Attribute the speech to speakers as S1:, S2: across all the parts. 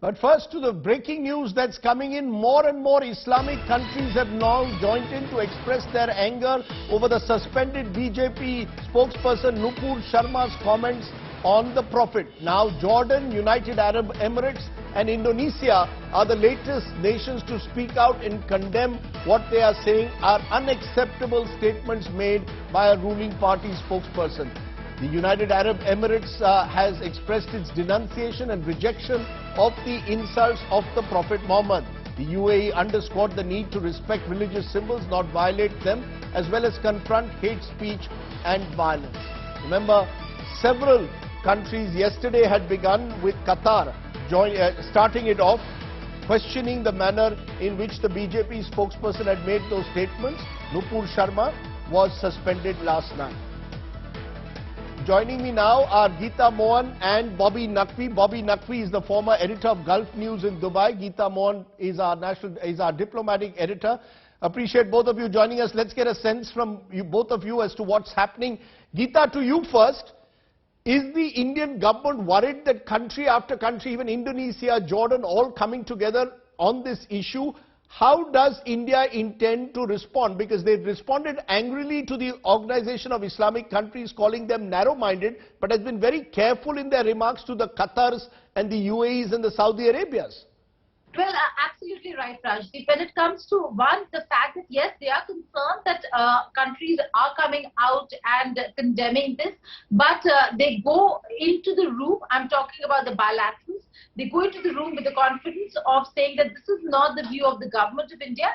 S1: But first to the breaking news that's coming in. More and more Islamic countries have now joined in to express their anger over the suspended BJP spokesperson Nupur Sharma's comments on the Prophet. Now Jordan, United Arab Emirates and Indonesia are the latest nations to speak out and condemn what they are saying are unacceptable statements made by a ruling party spokesperson. The United Arab Emirates has expressed its denunciation and rejection of the insults of the Prophet Muhammad. The UAE underscored the need to respect religious symbols, not violate them, as well as confront hate speech and violence. Remember, several countries yesterday had begun with Qatar starting it off, questioning the manner in which the BJP spokesperson had made those statements. Nupur Sharma was suspended last night. Joining me now are Geeta Mohan and Bobby Naqvi. Bobby Naqvi is the former editor of Gulf News in Dubai. Geeta Mohan is our diplomatic editor. Appreciate both of you joining us. Let's get a sense from both of you as to what's happening. Geeta, to you first. Is the Indian government worried that country after country, even Indonesia, Jordan, all coming together on this issue? How does India intend to respond? Because they've responded angrily to the Organization of Islamic Countries, calling them narrow-minded, but has been very careful in their remarks to the Qatars and the UAEs and the Saudi Arabias.
S2: Well, absolutely right, Rajdeep. When it comes to one, the fact that yes, they are concerned that countries are coming out and condemning this, but they go into the room, I'm talking about the bilaterals, they go into the room with the confidence of saying that this is not the view of the government of India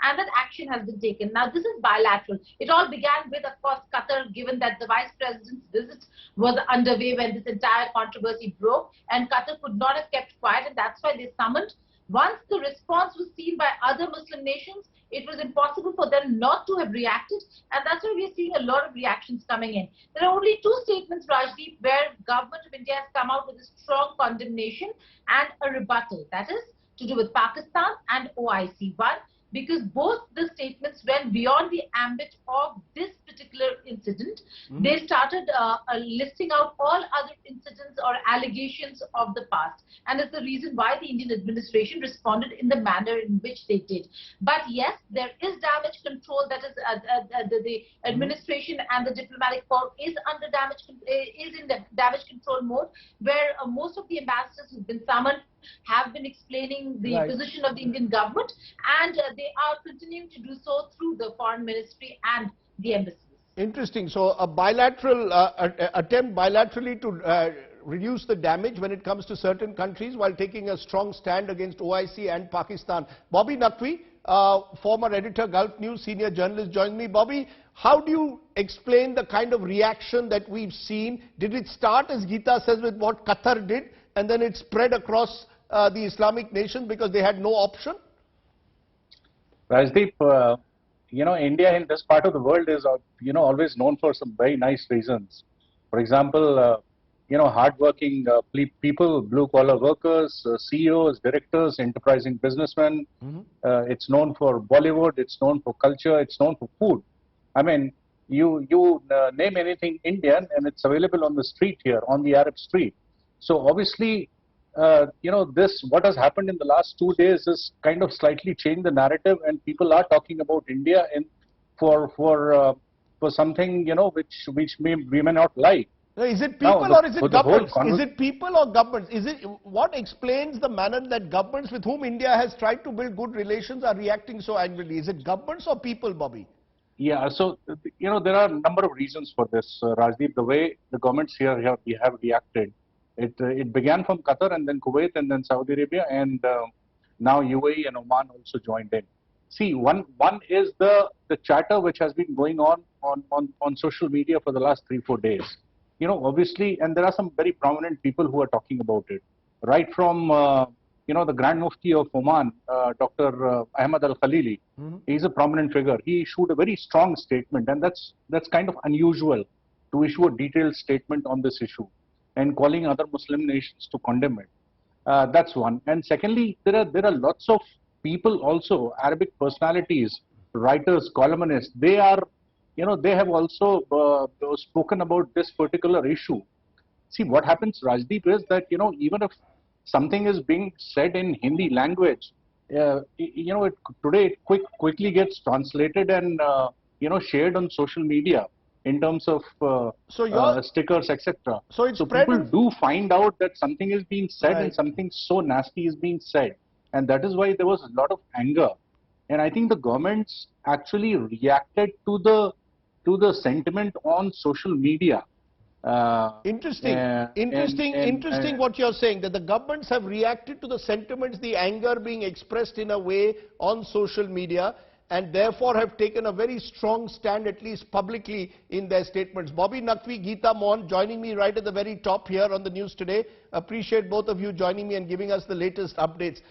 S2: and that action has been taken. Now, this is bilateral. It all began with, of course, Qatar, given that the Vice President's visit was underway when this entire controversy broke, and Qatar could not have kept quiet, and that's why they summoned. Once the response was seen by other Muslim nations, it was impossible for them not to have reacted, and that's why we are seeing a lot of reactions coming in. There are only two statements, Rajdeep, where government of India has come out with a strong condemnation and a rebuttal. That is to do with Pakistan and OIC. One, because both the statements went beyond the ambit of this particular incident. They started listing out all other incidents or allegations of the past. And it's the reason why the Indian administration responded in the manner in which they did. But yes, there is damage control. That is, the administration and the diplomatic corps is in the damage control mode, where most of the ambassadors who've been summoned have been explaining the position of the Indian government, and they are continuing to do so through the foreign ministry and the embassies.
S1: Interesting. So a bilateral attempt bilaterally to reduce the damage when it comes to certain countries while taking a strong stand against OIC and Pakistan. Bobby Naqvi, former editor, Gulf News, senior journalist, joins me. Bobby, how do you explain the kind of reaction that we've seen? Did it start, as Geeta says, with what Qatar did, and then it spread across the Islamic nations because they had no option?
S3: Rajdeep, India in this part of the world is, always known for some very nice reasons. For example, hardworking people, blue-collar workers, CEOs, directors, enterprising businessmen. It's known for Bollywood, it's known for culture, it's known for food. I mean, you name anything Indian and it's available on the street here, on the Arab street. So obviously, what has happened in the last 2 days is kind of slightly changed the narrative, and people are talking about India for something which we may not like.
S1: No, is it people or is it governments? Is it people or governments? What explains the manner that governments with whom India has tried to build good relations are reacting so angrily? Is it governments or people, Bobby?
S3: Yeah, so there are a number of reasons for this, Rajdeep. The way the governments here have reacted. It began from Qatar and then Kuwait and then Saudi Arabia, and now UAE and Oman also joined in. See, one is the chatter which has been going on social media for the last 3-4 days. Obviously, and there are some very prominent people who are talking about it. Right from the Grand Mufti of Oman, Dr. Ahmad Al-Khalili. He's a prominent figure. He issued a very strong statement, and that's kind of unusual to issue a detailed statement on this issue and calling other Muslim nations to condemn it. That's one. And secondly, there are lots of people also, Arabic personalities, writers, columnists. They have also spoken about this particular issue. See, what happens, Rajdeep, is that even if something is being said in Hindi language, today it quickly gets translated and shared on social media in terms of stickers, etc.
S1: So it's
S3: people do find out that something is being said
S1: Right.
S3: and something so nasty is being said, and that is why there was a lot of anger. And I think the governments actually reacted to the sentiment on social media.
S1: Interesting what you're saying, that the governments have reacted to the sentiments, the anger being expressed in a way on social media, and therefore have taken a very strong stand, at least publicly, in their statements. Bobby Naqvi, Geeta Mohan joining me right at the very top here on the news today. Appreciate both of you joining me and giving us the latest updates.